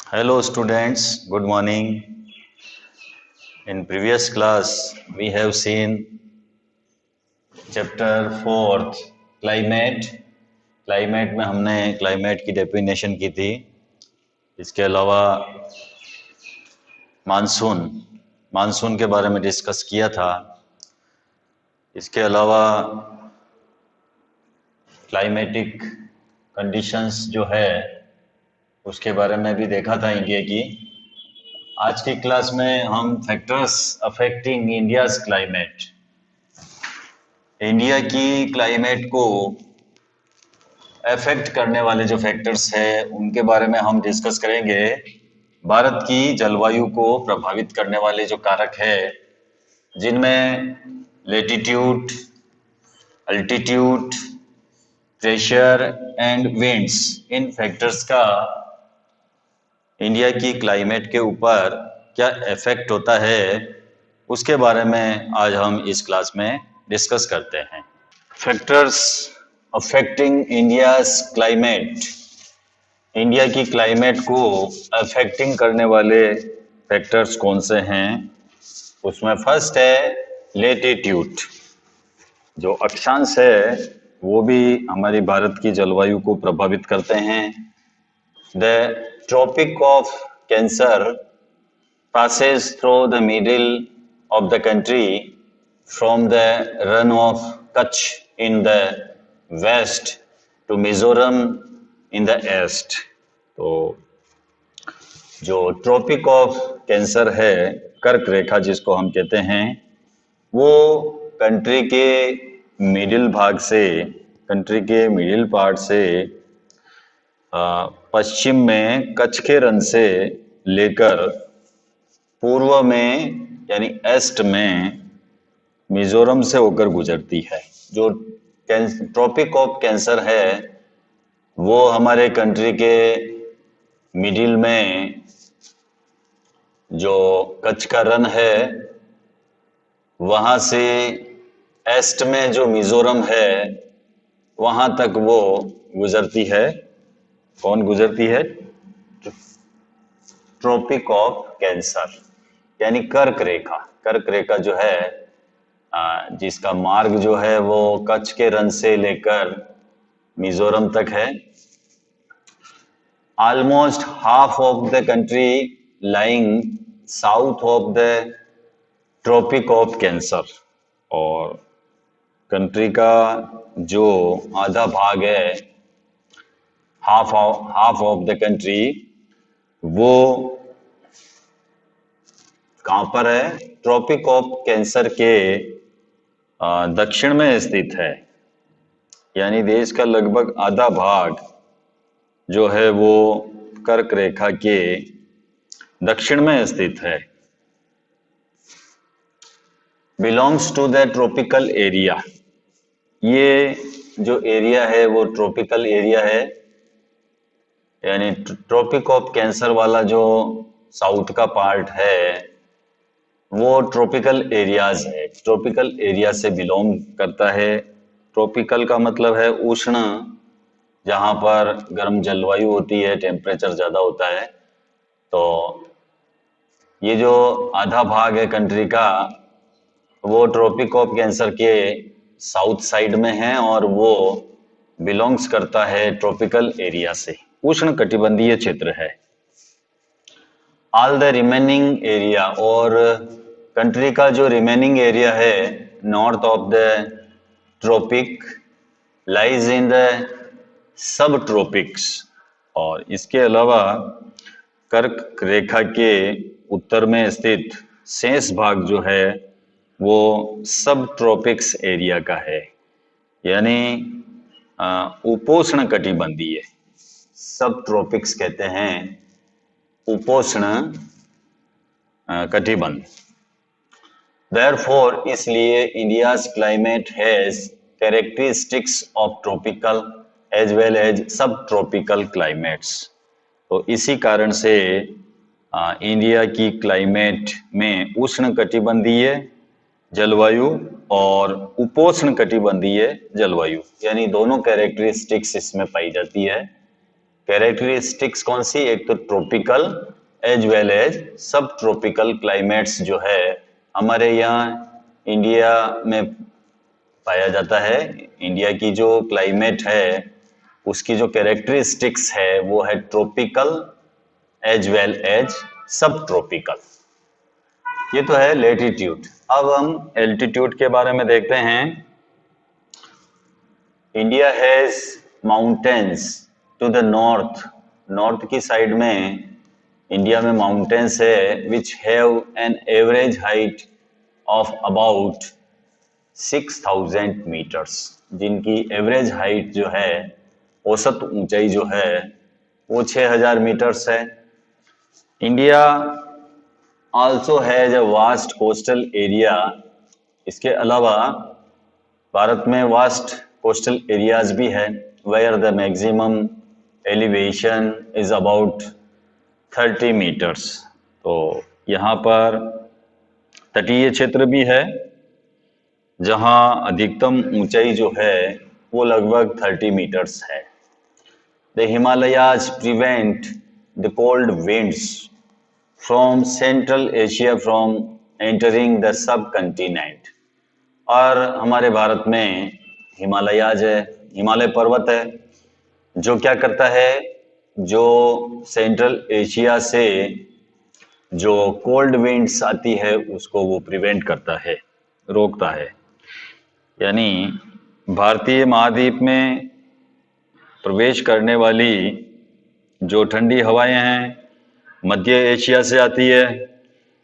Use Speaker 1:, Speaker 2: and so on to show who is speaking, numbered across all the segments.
Speaker 1: Hello students, good morning. In previous class, we have seen chapter 4th climate. Climate में हमने climate की definition की थी। इसके अलावा मानसून मानसून के बारे में डिस्कस किया था। इसके अलावा क्लाइमेटिक कंडीशंस जो है उसके बारे में भी देखा था इंडिया की। आज की क्लास में हम factors affecting India's climate, India की क्लाइमेट को अफेक्ट करने वाले जो फैक्टर्स हैं उनके बारे में हम डिस्कस करेंगे। भारत की जलवायु को प्रभावित करने वाले जो कारक है, जिनमें latitude, altitude, pressure and winds, in factors का इंडिया की क्लाइमेट के ऊपर क्या इफेक्ट होता है, उसके बारे में आज हम इस क्लास में डिस्कस करते हैं। Factors affecting India's climate, India की क्लाइमेट को अफेक्टिंग करने वाले फैक्टर्स कौन से हैं? उसमें फर्स्ट है लेटीट्यूड। जो अक्षांश है वो भी हमारी भारत की जलवायु को प्रभावित करते हैं। The tropic of cancer passes through the middle of the country from the run of Kutch in the west to Mizoram in the east। तो जो ट्रॉपिक ऑफ कैंसर है, कर्क रेखा जिसको हम कहते हैं, वो कंट्री के मिडिल भाग से, कंट्री के मिडिल पार्ट से पश्चिम में कच्छ के रन से लेकर पूर्व में यानी ईस्ट में मिजोरम से होकर गुजरती है। जो ट्रॉपिक ऑफ कैंसर है वो हमारे कंट्री के मिडिल में जो कच्छ का रन है वहां से ईस्ट में जो मिजोरम है वहां तक वो गुजरती है। कौन गुजरती है? ट्रॉपिक ऑफ कैंसर यानी कर्क रेखा। कर्क रेखा जो है जिसका मार्ग जो है वो कच्छ के रन से लेकर मिजोरम तक है। Almost half of the country lying south of the tropic of cancer, और कंट्री का जो आधा भाग है, हाफ ऑफ द कंट्री, वो कहां पर है? ट्रॉपिक ऑफ कैंसर के दक्षिण में स्थित है। यानी देश का लगभग आधा भाग जो है वो कर्क रेखा के दक्षिण में स्थित है। Belongs to the tropical area, ये जो एरिया है वो ट्रॉपिकल एरिया है। यानी ट्रॉपिक ऑफ कैंसर वाला जो साउथ का पार्ट है वो ट्रॉपिकल एरियाज है, ट्रॉपिकल एरिया से बिलोंग करता है। ट्रॉपिकल का मतलब है उष्ण, जहां पर गर्म जलवायु होती है, टेम्परेचर ज्यादा होता है। तो ये जो आधा भाग है कंट्री का वो ट्रॉपिक ऑफ कैंसर के साउथ साइड में है और वो बिलोंग्स करता है ट्रॉपिकल एरिया से, उष्ण कटिबंधीय क्षेत्र है। ऑल द रिमेनिंग एरिया, और कंट्री का जो रिमेनिंग एरिया है north of the tropic lies in the sub tropics, और इसके अलावा कर्क रेखा के उत्तर में स्थित शेष भाग जो है वो सब ट्रॉपिक्स एरिया का है। यानी उपोष्ण कटिबंधीय, सब ट्रॉपिक्स कहते हैं उपोष्ण कटिबंध। Therefore, इसलिए India's climate has characteristics of tropical as well as sub tropical climates. तो इसी कारण से इंडिया की क्लाइमेट में उष्ण कटिबंधीय जलवायु और उपोष्ण कटिबंधीय जलवायु यानी दोनों कैरेक्टरिस्टिक्स इसमें पाई जाती है। कैरेक्टरिस्टिक्स कौन सी, एक तो tropical as well as sub tropical climates जो है हमारे यहाँ इंडिया में पाया जाता है। इंडिया की जो क्लाइमेट है उसकी जो कैरेक्टरिस्टिक्स है वो है tropical as well as sub tropical. ये तो है लेटीट्यूड। अब हम एल्टीट्यूड के बारे में देखते हैं। India has mountains to the north, north की साइड में इंडिया में माउंटेन्स है which have an average height of about 6000 metres, जिनकी एवरेज हाइट जो है, औसत ऊंचाई जो है वो 6000 मीटर्स है। India also has a vast coastal area. इसके अलावा भारत में वास्ट कोस्टल एरियाज भी है where the maximum elevation is about 30 metres. तो यहाँ पर तटीय क्षेत्र भी है जहां अधिकतम ऊंचाई जो है वो लगभग 30 मीटर्स है। The Himalayas prevent the cold winds from central Asia from entering the sub continent. और हमारे भारत में हिमालयाज है, हिमालय पर्वत है, जो क्या करता है, जो सेंट्रल एशिया से जो कोल्ड विंड्स आती है उसको वो प्रिवेंट करता है, रोकता है। यानी भारतीय महाद्वीप में प्रवेश करने वाली जो ठंडी हवाएं हैं मध्य एशिया से आती है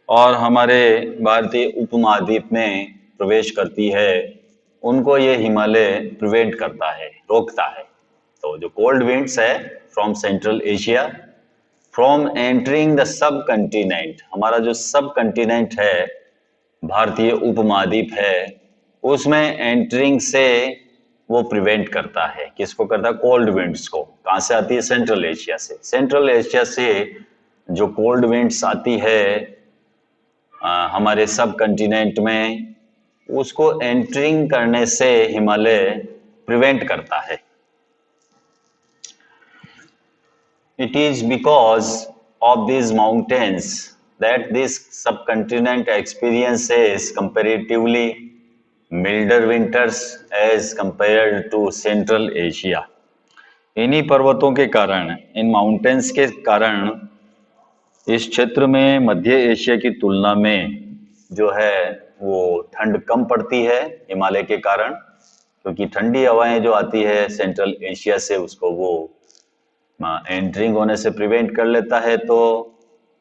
Speaker 1: और हमारे भारतीय उपमहाद्वीप में प्रवेश करती है, उनको ये हिमालय प्रिवेंट करता है, रोकता है। तो जो कोल्ड विंड्स है from central Asia from entering the sub continent, हमारा जो सब कंटिनेंट है भारतीय उपमहाद्वीप है उसमें एंटरिंग से वो प्रिवेंट करता है। किसको करता है? कोल्ड विंड्स को। कहां से आती है? सेंट्रल एशिया से। सेंट्रल एशिया से जो कोल्ड विंड्स आती है हमारे सब कंटिनेंट में, उसको एंटरिंग करने से हिमालय प्रिवेंट करता है। It is because of these mountains that this subcontinent experiences comparatively milder winters as compared to Central Asia। इन्हीं पर्वतों के कारण, इन माउंटेन्स के कारण इस क्षेत्र में मध्य एशिया की तुलना में जो है वो ठंड कम पड़ती है हिमालय के कारण, क्योंकि ठंडी हवाएं जो आती है सेंट्रल एशिया से उसको वो एंटरिंग होने से प्रिवेंट कर लेता है। तो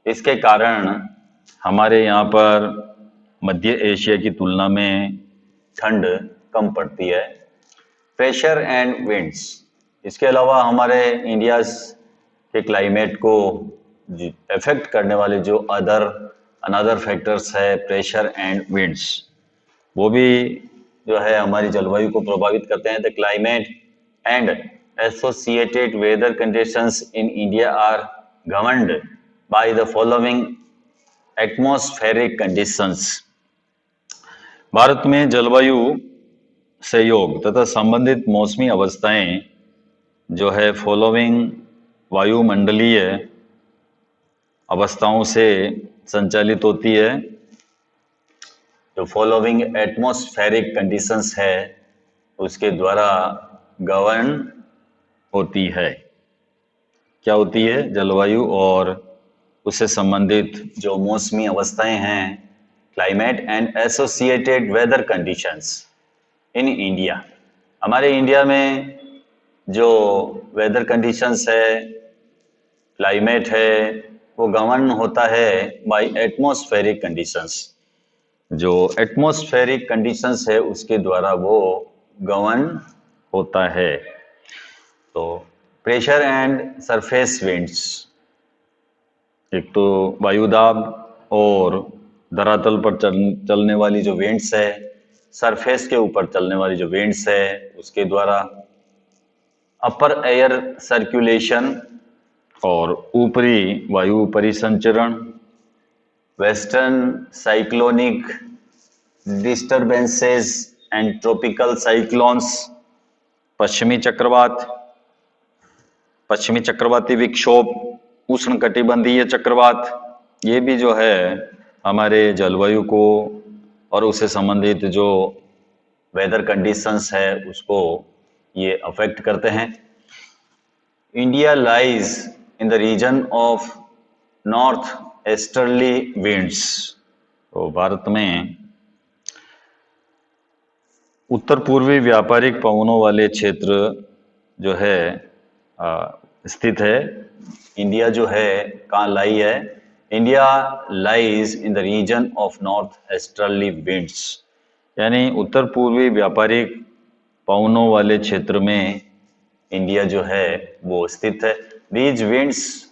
Speaker 1: इसके कारण हमारे यहाँ पर मध्य एशिया की तुलना में ठंड कम पड़ती है। प्रेशर एंड विंड्स, इसके अलावा हमारे इंडिया के क्लाइमेट को इफेक्ट करने वाले जो अनदर फैक्टर्स है, प्रेशर एंड विंड्स, वो भी जो है हमारी जलवायु को प्रभावित करते हैं। The climate and associated weather conditions in India are governed by the following atmospheric conditions। Bharat में जलवायु सहयोग तथा संबंधित मौसमी अवस्थाएं जो है फॉलोइंग वायुमंडलीय अवस्थाओं से संचालित होती है। जो फॉलोइंग एटमॉस्फेरिक कंडीशंस है उसके द्वारा गवर्न होती है। क्या होती है? जलवायु और उससे संबंधित जो मौसमी अवस्थाएं हैं, climate and associated weather conditions in India. हमारे इंडिया में जो वेदर कंडीशंस है, क्लाइमेट है, वो गवर्न होता है बाय एटमॉस्फेरिक कंडीशंस। जो एटमॉस्फेरिक कंडीशंस है उसके द्वारा वो गवर्न होता है। तो प्रेशर एंड सरफेस विंड्स, एक तो वायुदाब और धरातल पर चलने वाली जो विंड्स है, सरफेस के ऊपर चलने वाली जो विंड्स है उसके द्वारा अपर एयर सर्कुलेशन और ऊपरी वायु परिसंचरण, western cyclonic disturbances and tropical cyclones, पश्चिमी चक्रवात, पश्चिमी चक्रवाती विक्षोभ, उष्णकटिबंधीय चक्रवात, ये भी जो है हमारे जलवायु को और उससे संबंधित जो वेदर कंडीशंस है उसको ये अफेक्ट करते हैं। India lies in the region of north easterly winds. तो भारत में उत्तर पूर्वी व्यापारिक पवनों वाले क्षेत्र जो है स्थित है। इंडिया जो है कहाँ लाई है? India lies in the region of north easterly winds, यानी उत्तर पूर्वी व्यापारिक पवनों वाले क्षेत्र में इंडिया जो है वो स्थित है। These winds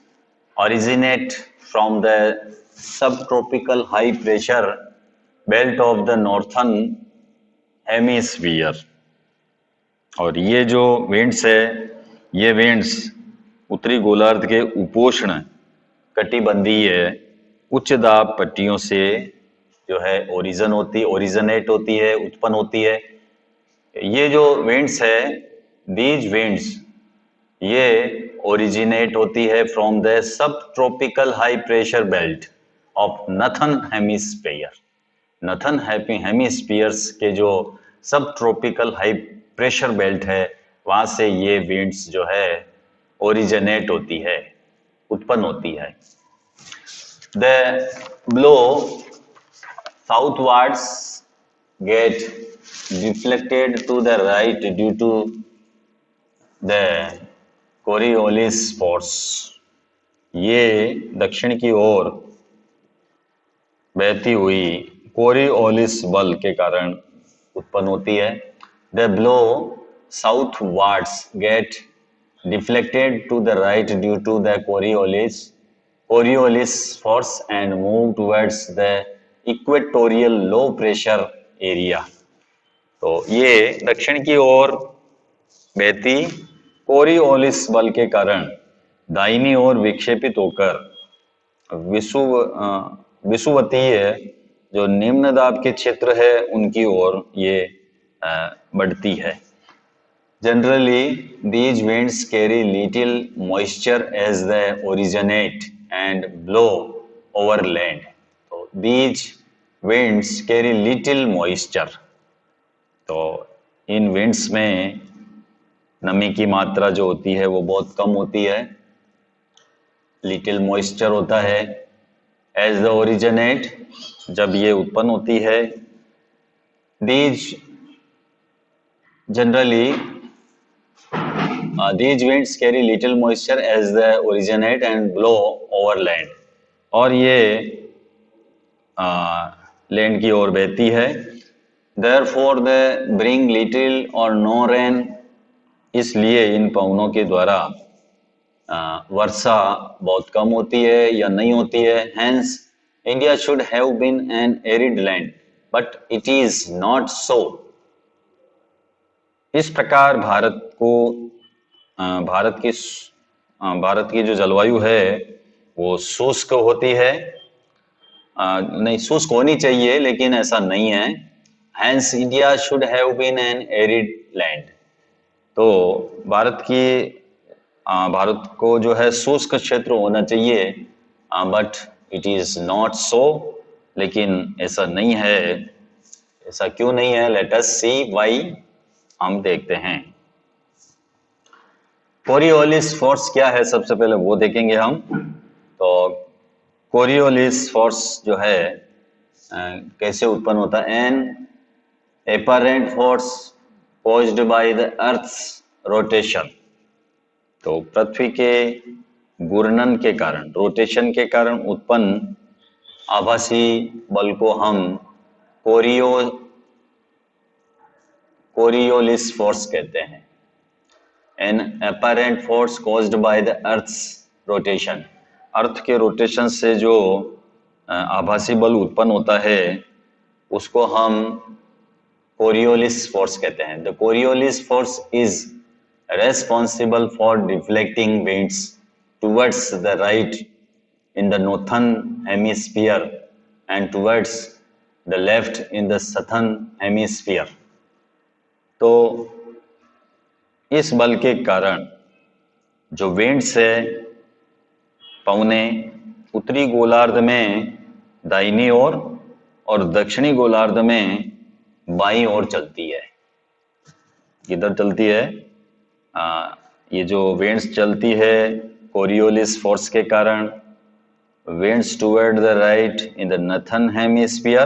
Speaker 1: originate from the subtropical high pressure belt of the northern hemisphere। और ये जो विंड्स है, ये विंड्स उत्तरी गोलार्ध के उपोष्ण कटिबंधीय उच्च दाब पट्टियों से जो है ओरिजिनेट होती है, उत्पन्न होती है। ये जो विंड्स है, दीज विंड्स ये ओरिजिनेट होती है from the sub tropical high pressure belt of northern hemisphere. Northern hemispheres के जो सब ट्रॉपिकल हाई प्रेशर बेल्ट है, वहां से ये विंड्स जो है ओरिजिनेट होती है, उत्पन्न होती है। They blow southwards get deflected to the right due to the Coriolis force. ये दक्षिण की ओर बहती हुई कोरियोलिस बल के कारण उत्पन्न होती है। They blow southwards get deflected to the right due to the Coriolis force and move towards the equatorial low pressure area. तो ये दक्षिण की ओर बहती कोरियोलिस बल के कारण दाहिनी ओर विक्षेपित होकर विषुवतीय जो निम्न दाब के क्षेत्र है उनकी ओर ये बढ़ती है। Generally these winds carry little moisture as they originate and blow over land. तो these winds carry little moisture, तो इन विंड्स में नमी की मात्रा जो होती है वो बहुत कम होती है, लिटिल मॉइस्चर होता है। एज द ओरिजिनेट, जब ये उत्पन्न होती है, these generally these winds carry little moisture as they originate and blow over land, और ये लैंड की ओर बहती है। Therefore they bring little or no rain, इसलिए इन पवनों के द्वारा वर्षा बहुत कम होती है या नहीं होती है। Hence India should have been an arid land, but it is not so। इस प्रकार भारत की जो जलवायु है वो शुष्क होती है, नहीं शुष्क होनी चाहिए लेकिन ऐसा नहीं है। Hence India should have been an arid land। तो भारत को जो है शुष्क क्षेत्र होना चाहिए, but it is not so, लेकिन ऐसा नहीं है। ऐसा क्यों नहीं है? लेट अस सी व्हाई, हम देखते हैं। कोरियोलिस फोर्स क्या है, सबसे पहले वो देखेंगे हम। तो कोरियोलिस फोर्स जो है कैसे उत्पन्न होता है? An apparent force caused by the earth's rotation। तो पृथ्वी के घूर्णन के कारण, रोटेशन के कारण उत्पन्न आभासी बल को हम कोरियोलिस फोर्स कहते हैं। An apparent force caused by the earth's rotation, earth के रोटेशन से जो आभासी बल उत्पन्न होता है उसको हम कोरियोलिस फोर्स कहते हैं। The Coriolis force is responsible for deflecting winds towards the right in the northern hemisphere and towards the left in the southern hemisphere. तो इस बल के कारण जो विंड्स है पवने उत्तरी गोलार्ध में दाहिनी ओर और दक्षिणी गोलार्ध में बाईं ओर चलती है। किधर चलती है? ये जो विंड्स चलती है कोरियोलिस फोर्स के कारण, winds toward the right in the northern hemisphere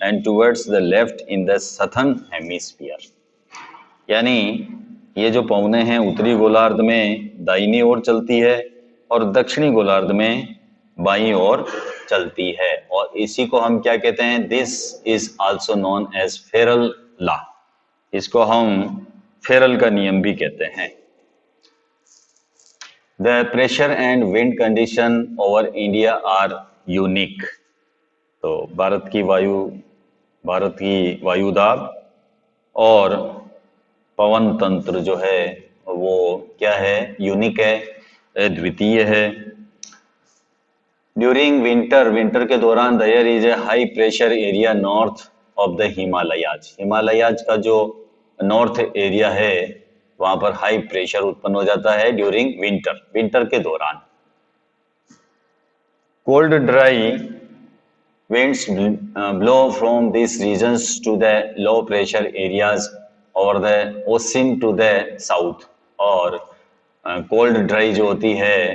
Speaker 1: and towards the left in the southern hemisphere। यानी ये जो पवने हैं उत्तरी गोलार्ध में दाहिनी ओर चलती है और दक्षिणी गोलार्ध में बाईं ओर चलती है, और इसी को हम क्या कहते हैं? This is also known as Ferrel law. इसको हम फेरल का नियम भी कहते हैं। The pressure and wind condition over India are unique। तो भारत की वायु दाब और पवन तंत्र जो है वो क्या है? यूनिक है, अद्वितीय है। ड्यूरिंग विंटर के दौरान there is a high pressure area north of the Himalayas. Himalayas का जो नॉर्थ एरिया है वहां पर हाई प्रेशर उत्पन्न हो जाता है ड्यूरिंग विंटर के दौरान। Cold dry winds blow from these regions to the low pressure areas over the ocean to the south। और कोल्ड ड्राई जो होती है,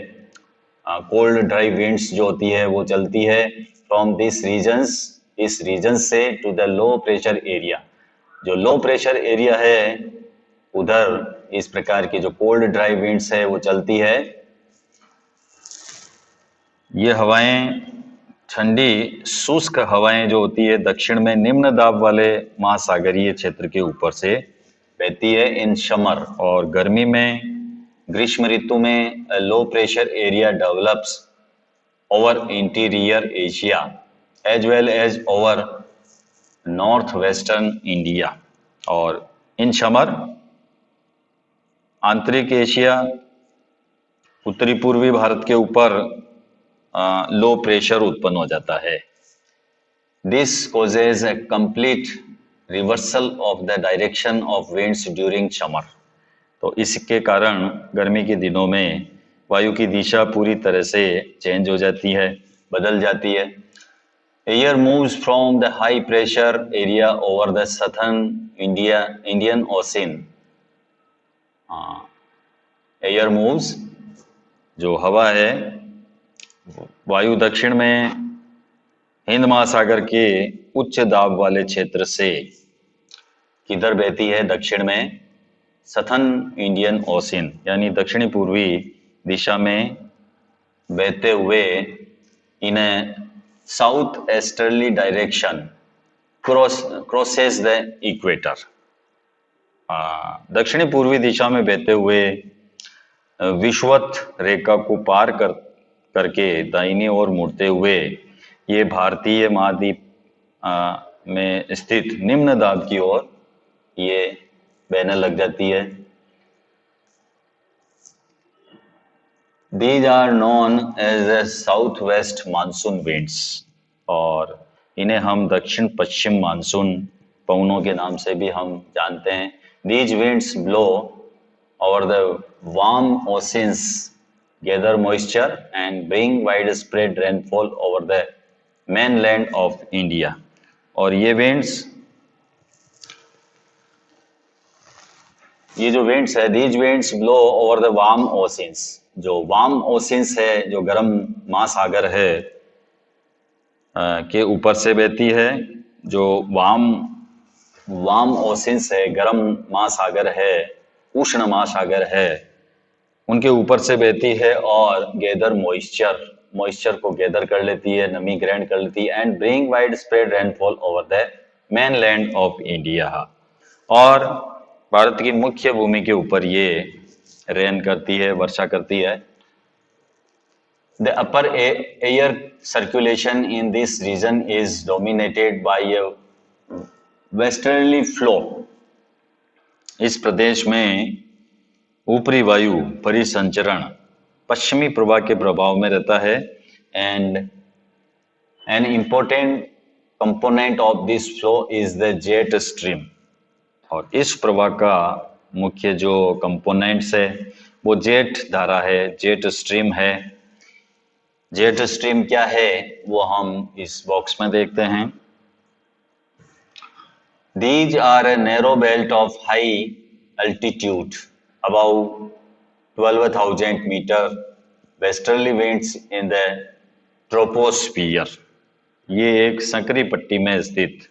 Speaker 1: कोल्ड ड्राई विंड्स जो होती है वो चलती है फ्रॉम दिस रीजन्स, इस रीजन से to the low pressure area. जो लो प्रेशर एरिया है उधर इस प्रकार की जो कोल्ड ड्राई विंड्स है वो चलती है। ये हवाएं ठंडी शुष्क हवाएं जो होती है दक्षिण में निम्न दाब वाले महासागरीय क्षेत्र के ऊपर से बहती है इन समर, और गर्मी में ग्रीष्म ऋतु में low pressure area develops over interior Asia as well as over north western India. और इन समर आंतरिक एशिया, उत्तरी पूर्वी भारत के ऊपर लो प्रेशर उत्पन्न हो जाता है। This causes A complete reversal of the direction of winds during summer. तो इसके कारण गर्मी के दिनों में वायु की दिशा पूरी तरह से चेंज हो जाती है, बदल जाती है। Air moves from the high pressure area over the southern Indian ocean. Air moves, जो हवा है, वायु दक्षिण में हिंद महासागर के उच्च दाब वाले क्षेत्र से किधर बहती है? दक्षिण में सदर्न इंडियन ओशन यानी दक्षिणी पूर्वी दिशा में बहते हुए in south easterly direction crosses the equator. दक्षिणी पूर्वी दिशा में बहते हुए विषुवत रेखा को पार करके दाहिनी ओर मुड़ते हुए ये भारतीय महाद्वीप में स्थित निम्न दाब की ओर ये बहने लग जाती है। These are known as the south west monsoon winds, और इन्हें हम दक्षिण पश्चिम मानसून पवनों के नाम से भी हम जानते हैं। These winds blow over the warm oceans, gather moisture and bring widespread rainfall over the mainland of India। और ये जो winds है, these winds blow over the warm oceans। जो वार्म ओशियंस है, जो गर्म महासागर है के ऊपर से बहती है। जो वार्म ओशियंस है, गर्म महासागर है, उष्ण महासागर है, उनके ऊपर से बहती है और गैदर मॉइस्चर को गैदर कर लेती है, नमी ग्रहण कर लेती है, and bring wide spread rainfall over the mainland of India. और भारत की मुख्य भूमि के ऊपर ये रेन करती है, वर्षा करती है। The upper air circulation in this region is dominated by a westerly flow। इस प्रदेश में ऊपरी वायु परिसंचरण पश्चिमी प्रवाह के प्रभाव में रहता है, and an important component of this flow is the jet stream. और इस प्रवाह का मुख्य जो कंपोनेंट्स है वो जेट धारा है, जेट स्ट्रीम है। जेट स्ट्रीम क्या है वो हम इस बॉक्स में देखते हैं। These are a narrow belt of high altitude, above 12,000 meter westerly winds in the troposphere। ये एक संकरी पट्टी में स्थित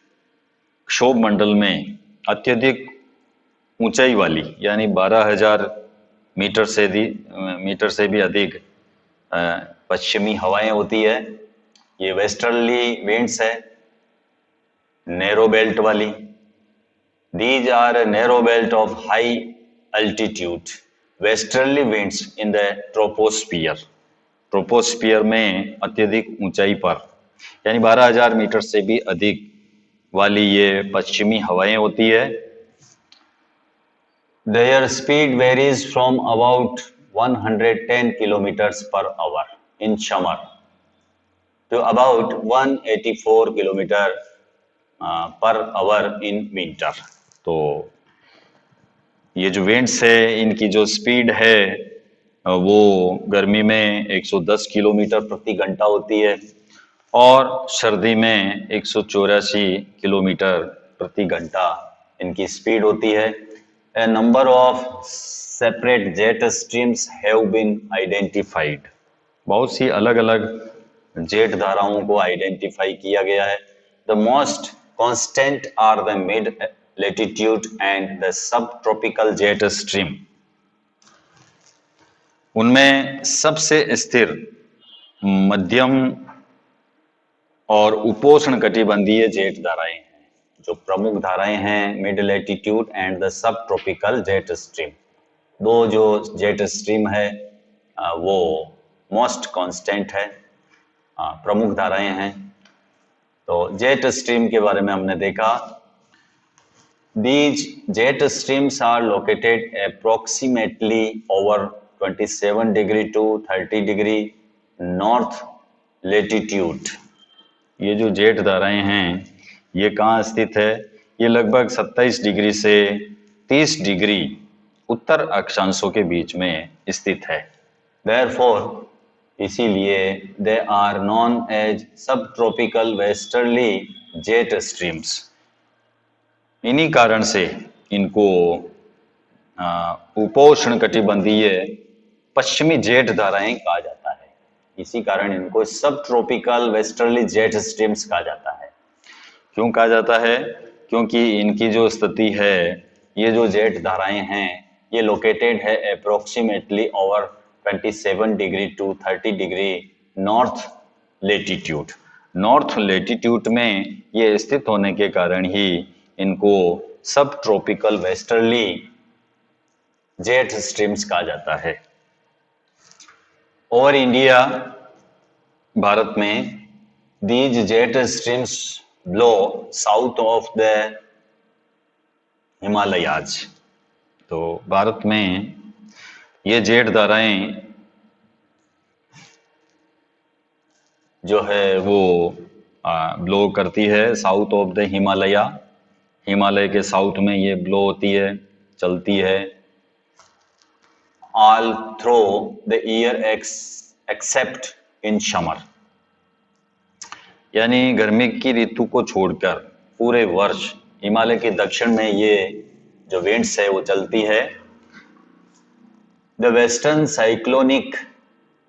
Speaker 1: क्षोभ मंडल में अत्यधिक ऊंचाई वाली यानी 12,000 मीटर से भी अधिक पश्चिमी हवाएं होती है। ये वेस्टर्ली विंड्स है, नैरो बेल्ट वाली। These are a narrow belt of high altitude westerly winds in the troposphere। Troposphere में अत्यधिक ऊंचाई पर यानी 12,000 मीटर से भी अधिक वाली ये पश्चिमी हवाएं होती है। Their speed varies from about 110 kilometers per hour in summer to about 184 kilometer per hour in winter। तो ये जो विंड्स है इनकी जो स्पीड है वो गर्मी में 110 किलोमीटर प्रति घंटा होती है और सर्दी में 184 किलोमीटर प्रति घंटा इनकी स्पीड होती है। A number of separate jet streams have been identified. बहुत सी अलग अलग जेट धाराओं को आइडेंटिफाई किया गया है। The most constant are the mid latitude and the sub tropical jet stream. उनमें सबसे स्थिर मध्यम और उपोष्ण कटिबंधीय जेट धाराएं हैं। जो प्रमुख धाराएं हैं mid latitude and the sub tropical jet stream. दो जो जेट स्ट्रीम है वो मोस्ट कांस्टेंट है, प्रमुख धाराएं हैं। तो जेट स्ट्रीम के बारे में हमने देखा। These jet streams are located approximately over 27 degree to 30 degree north latitude। ये जो जेट धाराएं हैं ये कहाँ स्थित है? ये लगभग 27 डिग्री से 30 डिग्री उत्तर अक्षांशों के बीच में स्थित है। Therefore, इसीलिए they are known as subtropical westerly jet streams। इन्हीं कारण से इनको उपोष्ण कटिबंधीय पश्चिमी जेट धाराएं कहा जाता है। इसी कारण इनको सब ट्रॉपिकल वेस्टर्ली जेट स्ट्रीम्स कहा जाता है। क्यों कहा जाता है? क्योंकि इनकी जो स्थिति है, ये जो जेट धाराएं हैं ये लोकेटेड है approximately over 27 degree to 30 degree north latitude. North latitude में ये स्थित होने के कारण ही इनको सब ट्रॉपिकल वेस्टर्ली जेट स्ट्रीम्स कहा जाता है। और इंडिया, भारत में these jet streams blow south of the Himalayas. तो भारत में ये जेट धाराएं जो है वो ब्लो करती है south of the Himalaya. Himalaya के साउथ में ये ब्लो होती है, चलती है। All through the year accept in summer. यानी गर्मी की ऋतु को छोड़कर पूरे वर्ष हिमालय के दक्षिण में ये जो विंड्स है वो चलती है। The western cyclonic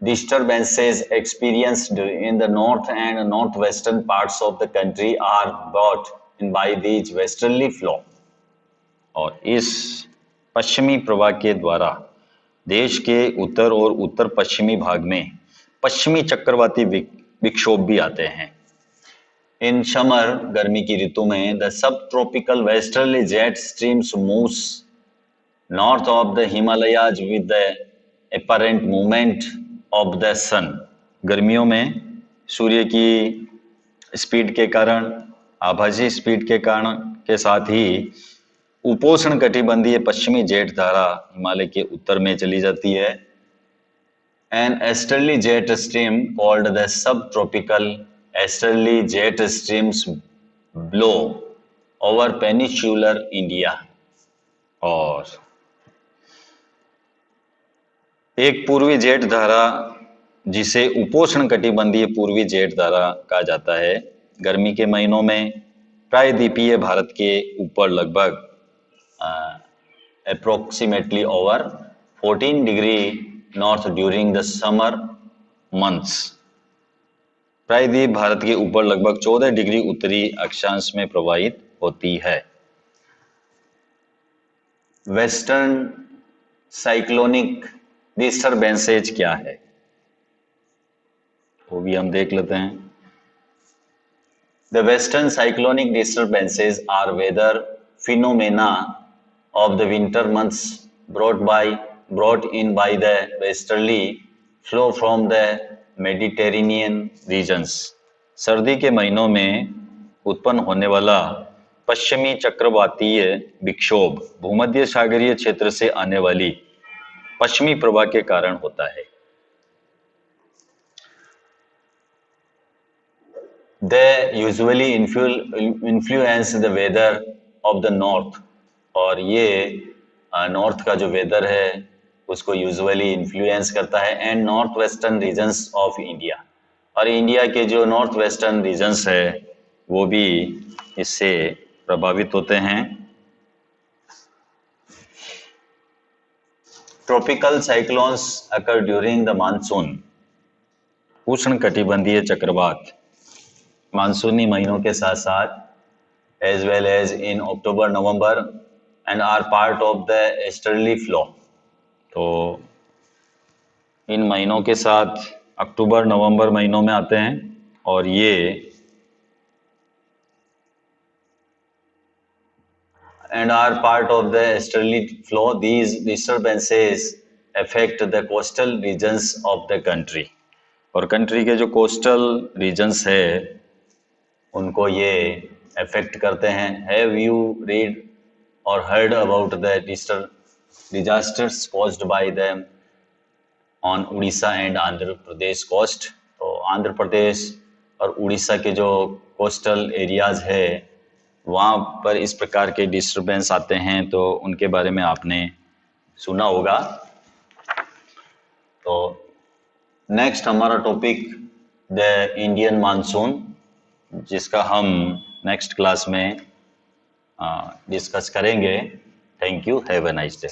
Speaker 1: disturbances experienced in the north and northwestern parts of the country are brought in by these westerly flow। और इस पश्चिमी प्रवाह के द्वारा देश के उत्तर और उत्तर पश्चिमी भाग में पश्चिमी चक्रवाती विक्षोभ भी आते हैं। इन समर, गर्मी की ऋतु में the sub tropical westerly jet streams moves north of the Himalayas with the apparent movement of the sun. गर्मियों में सूर्य की स्पीड के कारण, आभासी स्पीड के कारण के साथ ही उपोष्ण कटिबंधीय पश्चिमी जेट धारा हिमालय के उत्तर में चली जाती है। An easterly jet stream called the sub tropical easterly jet streams blow over peninsular India. और एक पूर्वी जेठ धारा जिसे उपोष्ण कटिबंधीय पूर्वी जेठ धारा कहा जाता है, गर्मी के महीनों में प्रायद्वीपीय भारत के ऊपर लगभग approximately over 14 degree north during the summer months. प्रायद्वीप भारत के ऊपर लगभग 14 डिग्री उत्तरी अक्षांश में प्रवाहित होती है। वेस्टर्न साइक्लोनिक डिस्टर्बेंसेज क्या है, वो भी हम देख लेते हैं। The western cyclonic disturbances are weather phenomena of the winter months brought in by the westerly flow from the Mediterranean regions. सर्दी के महीनों में उत्पन्न होने वाला पश्चिमी चक्रवातीय विक्षोभ भूमध्य सागरीय क्षेत्र से आने वाली पश्चिमी प्रवाह के कारण होता है। They usually influence the weather of the north, और ये नॉर्थ का जो वेदर है उसको यूजुअली इन्फ्लुएंस करता है, and north western regions of India, और इंडिया के जो नॉर्थ वेस्टर्न रीजन्स है वो भी इससे प्रभावित होते हैं। Tropical cyclones occur during the monsoon, उष्ण कटिबंधीय चक्रवात मानसूनी महीनों के साथ साथ as well as in October November and are part of the easterly flow. तो इन महीनों के साथ अक्टूबर नवंबर महीनों में आते हैं, और ये and are part of the easterly flow. These disturbances affect the coastal regions of the country, और कंट्री के जो कोस्टल रीजन्स है उनको ये अफेक्ट करते हैं। Have you read or heard about the disasters caused by them on Orissa and Andhra Pradesh coast? तो आंध्र प्रदेश और उड़ीसा के जो कोस्टल एरियाज है वहाँ पर इस प्रकार के डिस्टर्बेंस आते हैं, तो उनके बारे में आपने सुना होगा। तो नेक्स्ट हमारा टॉपिक द इंडियन मानसून, जिसका हम नेक्स्ट क्लास में डिस्कस करेंगे। Thank you, have a nice day.